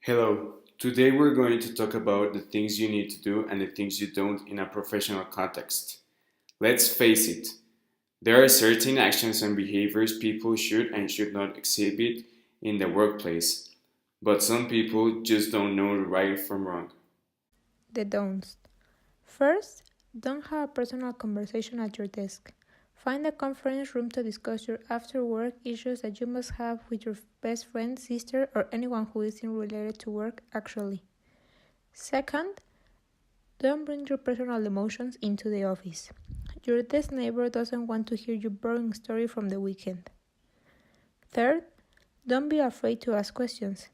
Hello, today we're going to talk about the things you need to do and the things you don't in a professional context. Let's face it, there are certain actions and behaviors people should and should not exhibit in the workplace, but some people just don't know right from wrong. The don'ts. First, don't have a personal conversation at your desk. Find a conference room to discuss your after work issues that you must have with your best friend, sister, or anyone who isn't related to work actually. Second, don't bring your personal emotions into the office. Your desk neighbor doesn't want to hear your boring story from the weekend. Third, don't be afraid to ask questions,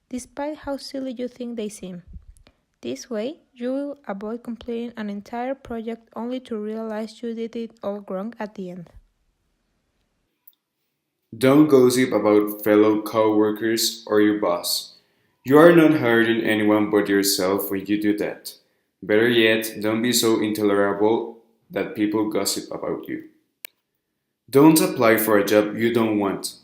despite how silly you think they seem. This way, you will avoid completing an entire project only to realize you did it all wrong at the end. Don't gossip about fellow co-workers or your boss. You are not hurting anyone but yourself when you do that. Better yet, don't be so intolerable that people gossip about you. Don't apply for a job you don't want.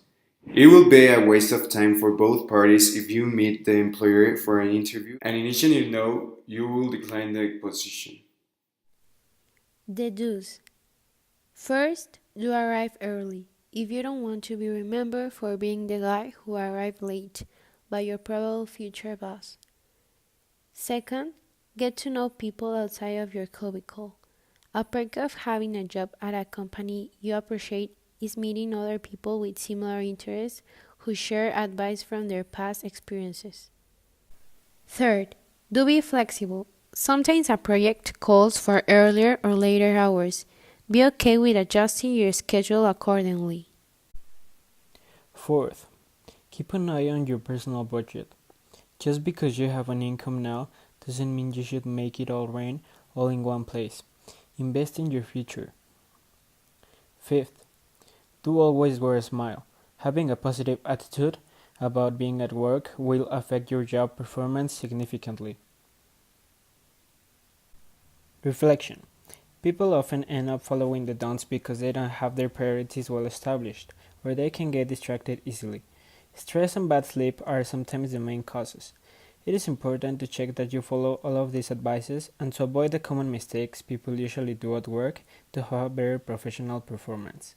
It will be a waste of time for both parties if you meet the employer for an interview and initially know you will decline the position. The do's. First, do arrive early. If you don't want to be remembered for being the guy who arrived late by your probable future boss. Second, get to know people outside of your cubicle. A perk of having a job at a company you appreciate is meeting other people with similar interests who share advice from their past experiences. Third, do be flexible. Sometimes a project calls for earlier or later hours. Be okay with adjusting your schedule accordingly. Fourth, keep an eye on your personal budget. Just because you have an income now doesn't mean you should make it all rain all in one place. Invest in your future. Fifth, do always wear a smile. Having a positive attitude about being at work will affect your job performance significantly. Reflection. People often end up following the don'ts because they don't have their priorities well established, or they can get distracted easily. Stress and bad sleep are sometimes the main causes. It is important to check that you follow all of these advices and to avoid the common mistakes people usually do at work to have better professional performance.